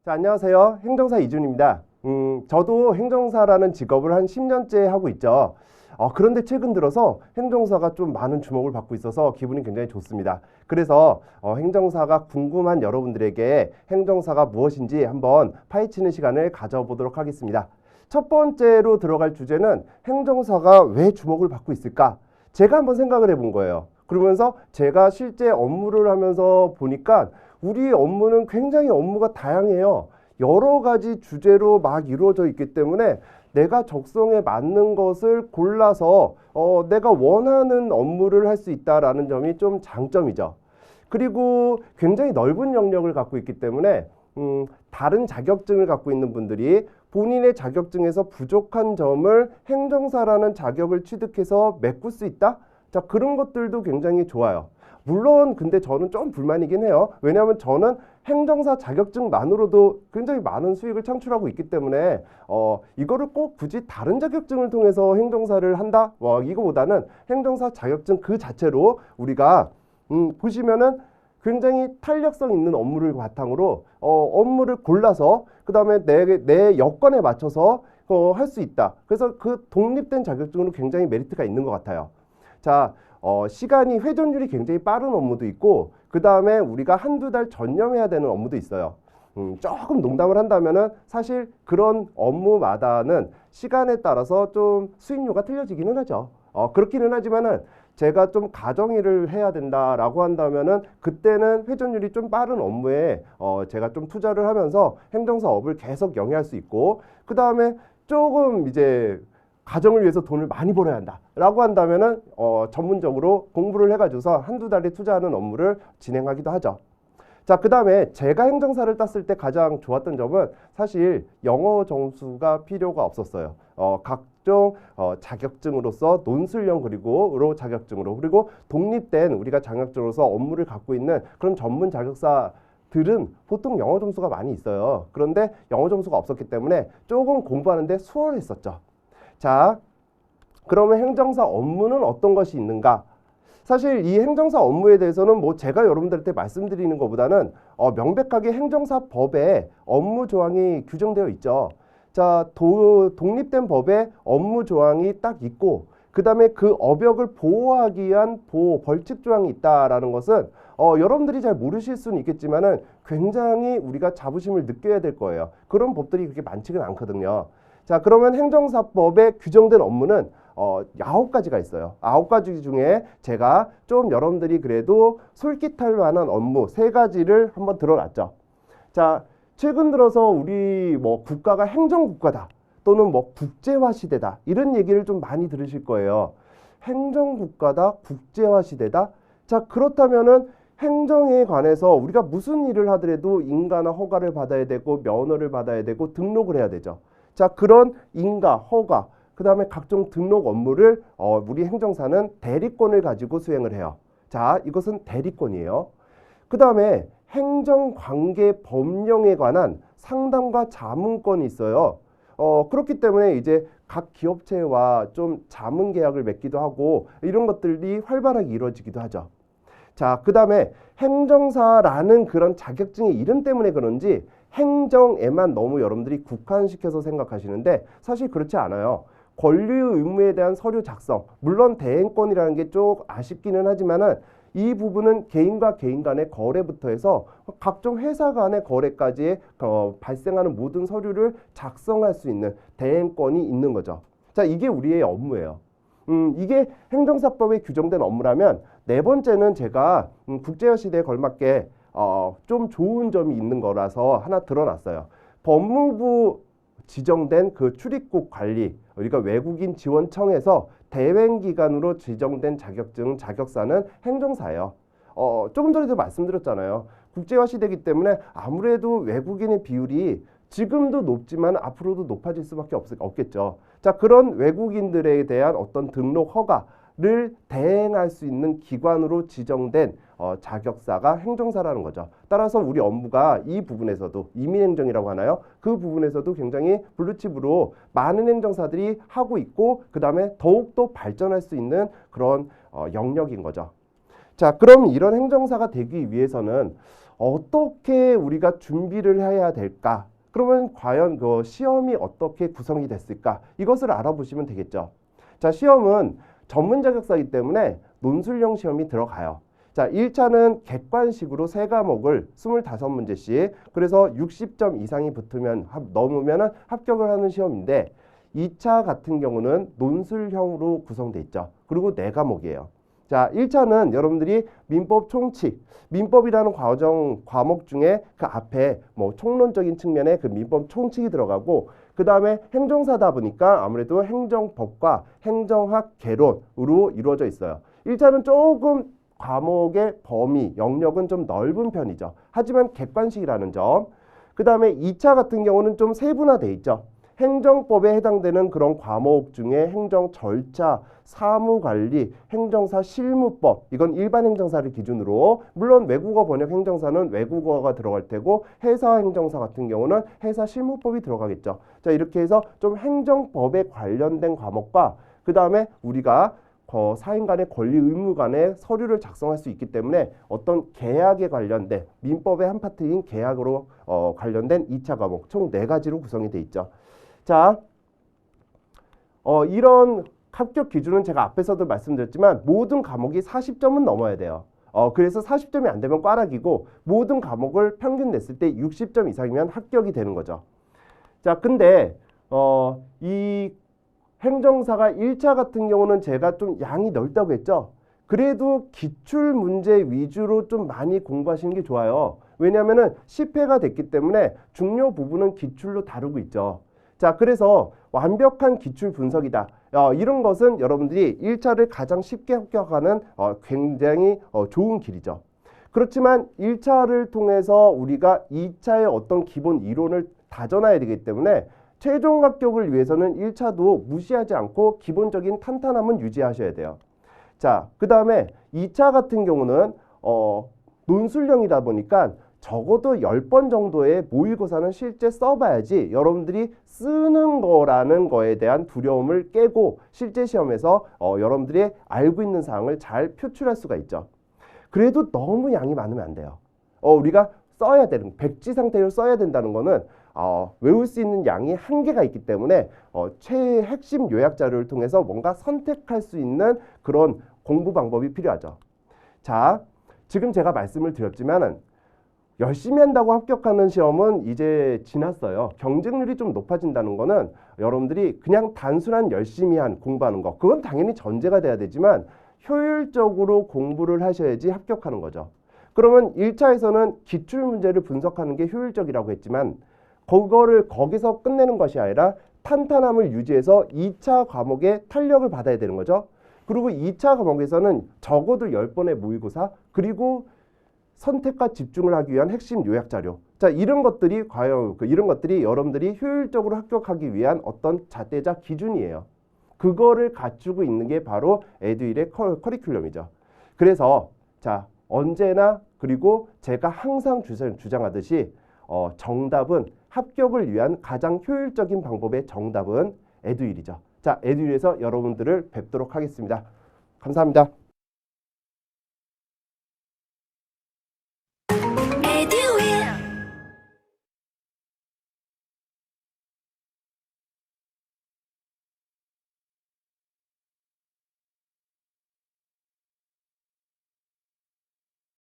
자, 안녕하세요. 행정사 이준입니다. 저도 행정사라는 직업을 한 10년째 하고 있죠. 그런데 최근 들어서 행정사가 좀 많은 주목을 받고 있어서 기분이 굉장히 좋습니다. 그래서 행정사가 궁금한 여러분들에게 행정사가 무엇인지 한번 파헤치는 시간을 가져보도록 하겠습니다. 첫 번째로 들어갈 주제는 행정사가 왜 주목을 받고 있을까? 제가 한번 생각을 해본 거예요. 그러면서 제가 실제 업무를 하면서 보니까 우리 업무는 굉장히 업무가 다양해요. 여러 가지 주제로 막 이루어져 있기 때문에 내가 적성에 맞는 것을 골라서 내가 원하는 업무를 할 수 있다라는 점이 좀 장점이죠. 그리고 굉장히 넓은 영역을 갖고 있기 때문에 다른 자격증을 갖고 있는 분들이 본인의 자격증에서 부족한 점을 행정사라는 자격을 취득해서 메꿀 수 있다? 자, 그런 것들도 굉장히 좋아요. 물론 근데 저는 좀 불만이긴 해요. 왜냐하면 저는 행정사 자격증만으로도 굉장히 많은 수익을 창출하고 있기 때문에 이거를 꼭 굳이 다른 자격증을 통해서 행정사를 한다? 이거보다는 행정사 자격증 그 자체로 우리가 보시면은 굉장히 탄력성 있는 업무를 바탕으로 업무를 골라서 그 다음에 내 여건에 맞춰서 할 수 있다. 그래서 그 독립된 자격증으로 굉장히 메리트가 있는 것 같아요. 자, 시간이 회전율이 굉장히 빠른 업무도 있고 그 다음에 우리가 한두 달 전념해야 되는 업무도 있어요. 조금 농담을 한다면은 사실 그런 업무마다는 시간에 따라서 좀 수익료가 틀려지기는 하죠. 그렇기는 하지만은 제가 좀 가정일을 해야 된다라고 한다면은 그때는 회전율이 좀 빠른 업무에 제가 좀 투자를 하면서 행정사업을 계속 영위할 수 있고 그 다음에 조금 이제 가정을 위해서 돈을 많이 벌어야 한다라고 한다면은 전문적으로 공부를 해가지고서 한두 달에 투자하는 업무를 진행하기도 하죠. 자, 그 다음에 제가 행정사를 땄을 때 가장 좋았던 점은 사실 영어 점수가 필요가 없었어요. 각종 자격증으로서 논술형 그리고 자격증으로 그리고 독립된 우리가 자격증으로서 업무를 갖고 있는 그런 전문 자격사들은 보통 영어 점수가 많이 있어요. 그런데 영어 점수가 없었기 때문에 조금 공부하는데 수월했었죠. 자, 그러면 행정사 업무는 어떤 것이 있는가? 사실 이 행정사 업무에 대해서는 뭐 제가 여러분들한테 말씀드리는 것보다는 명백하게 행정사법에 업무 조항이 규정되어 있죠. 자, 독립된 법에 업무 조항이 딱 있고 그 다음에 그 업역을 보호하기 위한 벌칙 조항이 있다라는 것은 여러분들이 잘 모르실 수는 있겠지만은 굉장히 우리가 자부심을 느껴야 될 거예요. 그런 법들이 그렇게 많지는 않거든요. 자, 그러면 행정사법에 규정된 업무는 9가지가 있어요. 9가지 중에 제가 좀 여러분들이 그래도 솔깃할 만한 업무 3가지를 한번 들어놨죠. 자, 최근 들어서 우리 뭐 국가가 행정국가다 또는 뭐 국제화 시대다 이런 얘기를 좀 많이 들으실 거예요. 행정국가다, 국제화 시대다. 자, 그렇다면은 행정에 관해서 우리가 무슨 일을 하더라도 인가나 허가를 받아야 되고 면허를 받아야 되고 등록을 해야 되죠. 자, 그런 인가, 허가, 그 다음에 각종 등록 업무를 우리 행정사는 대리권을 가지고 수행을 해요. 자, 이것은 대리권이에요. 그 다음에 행정관계 법령에 관한 상담과 자문권이 있어요. 그렇기 때문에 이제 각 기업체와 좀 자문 계약을 맺기도 하고 이런 것들이 활발하게 이루어지기도 하죠. 자, 그 다음에 행정사라는 그런 자격증의 이름 때문에 그런지 행정에만 너무 여러분들이 국한시켜서 생각하시는데 사실 그렇지 않아요. 권리 의무에 대한 서류 작성, 물론 대행권이라는 게 좀 아쉽기는 하지만은 이 부분은 개인과 개인 간의 거래부터 해서 각종 회사 간의 거래까지 발생하는 모든 서류를 작성할 수 있는 대행권이 있는 거죠. 자, 이게 우리의 업무예요. 이게 행정사법에 규정된 업무라면 네 번째는 제가 국제화 시대에 걸맞게 좀 좋은 점이 있는 거라서 하나 드러났어요. 법무부 지정된 그 출입국 관리, 우리가 외국인 지원청에서 대행기관으로 지정된 자격사는 행정사예요. 조금 전에도 말씀드렸잖아요. 국제화 시대이기 때문에 아무래도 외국인의 비율이 지금도 높지만 앞으로도 높아질 수밖에 없겠죠. 자, 그런 외국인들에 대한 어떤 등록 허가를 대행할 수 있는 기관으로 지정된 자격사가 행정사라는 거죠. 따라서 우리 업무가 이 부분에서도 이민행정이라고 하나요? 그 부분에서도 굉장히 블루칩으로 많은 행정사들이 하고 있고 그 다음에 더욱더 발전할 수 있는 그런 영역인 거죠. 자, 그럼 이런 행정사가 되기 위해서는 어떻게 우리가 준비를 해야 될까? 그러면 과연 그 시험이 어떻게 구성이 됐을까? 이것을 알아보시면 되겠죠. 자, 시험은 전문 자격사이기 때문에 논술형 시험이 들어가요. 자, 1차는 객관식으로 3과목을 25문제씩, 그래서 60점 이상이 넘으면 합격을 하는 시험인데, 2차 같은 경우는 논술형으로 구성돼 있죠. 그리고 4과목이에요. 자, 1차는 여러분들이 민법 총칙, 민법이라는 과목 중에 그 앞에 뭐 총론적인 측면에 그 민법 총칙이 들어가고, 그 다음에 행정사다 보니까 아무래도 행정법과 행정학 개론으로 이루어져 있어요. 1차는 조금 과목의 범위, 영역은 좀 넓은 편이죠. 하지만 객관식이라는 점. 그 다음에 2차 같은 경우는 좀 세분화돼 있죠. 행정법에 해당되는 그런 과목 중에 행정 절차, 사무관리, 행정사 실무법, 이건 일반 행정사를 기준으로, 물론 외국어 번역 행정사는 외국어가 들어갈 테고, 회사 행정사 같은 경우는 회사 실무법이 들어가겠죠. 자, 이렇게 해서 좀 행정법에 관련된 과목과, 그 다음에 우리가 사인 간의 권리 의무 간의 서류를 작성할 수 있기 때문에 어떤 계약에 관련된 민법의 한 파트인 계약으로 관련된 2차 과목 총 4가지로 구성이 돼 있죠. 자, 이런 합격 기준은 제가 앞에서도 말씀드렸지만 모든 과목이 40점은 넘어야 돼요. 그래서 40점이 안 되면 꽈락이고, 모든 과목을 평균 냈을 때 60점 이상이면 합격이 되는 거죠. 자, 근데 이 행정사가 1차 같은 경우는 제가 좀 양이 넓다고 했죠. 그래도 기출문제 위주로 좀 많이 공부하시는 게 좋아요. 왜냐하면 10회가 됐기 때문에 중요 부분은 기출로 다루고 있죠. 자, 그래서 완벽한 기출 분석이다. 이런 것은 여러분들이 1차를 가장 쉽게 합격하는 굉장히 좋은 길이죠. 그렇지만 1차를 통해서 우리가 2차의 어떤 기본 이론을 다져놔야 되기 때문에 최종 합격을 위해서는 1차도 무시하지 않고 기본적인 탄탄함은 유지하셔야 돼요. 자, 그 다음에 2차 같은 경우는 논술형이다 보니까 적어도 10번 정도의 모의고사는 실제 써봐야지 여러분들이 쓰는 거라는 거에 대한 두려움을 깨고 실제 시험에서 여러분들이 알고 있는 사항을 잘 표출할 수가 있죠. 그래도 너무 양이 많으면 안 돼요. 우리가 써야 되는, 백지 상태로 써야 된다는 거는 외울 수 있는 양이 한계가 있기 때문에 핵심 요약 자료를 통해서 뭔가 선택할 수 있는 그런 공부 방법이 필요하죠. 자, 지금 제가 말씀을 드렸지만은 열심히 한다고 합격하는 시험은 이제 지났어요. 경쟁률이 좀 높아진다는 거는 여러분들이 그냥 단순한 열심히 공부하는 거, 그건 당연히 전제가 돼야 되지만 효율적으로 공부를 하셔야지 합격하는 거죠. 그러면 1차에서는 기출문제를 분석하는 게 효율적이라고 했지만 그거를 거기서 끝내는 것이 아니라 탄탄함을 유지해서 2차 과목에 탄력을 받아야 되는 거죠. 그리고 2차 과목에서는 적어도 10번의 모의고사, 그리고 선택과 집중을 하기 위한 핵심 요약 자료. 자, 이런 것들이 과연 이런 것들이 여러분들이 효율적으로 합격하기 위한 어떤 잣대자 기준이에요. 그거를 갖추고 있는 게 바로 에듀윌의 커리큘럼이죠. 그래서 자, 언제나, 그리고 제가 항상 주장하듯이 정답은, 합격을 위한 가장 효율적인 방법의 정답은 에듀윌이죠. 자, 에듀윌에서 여러분들을 뵙도록 하겠습니다. 감사합니다.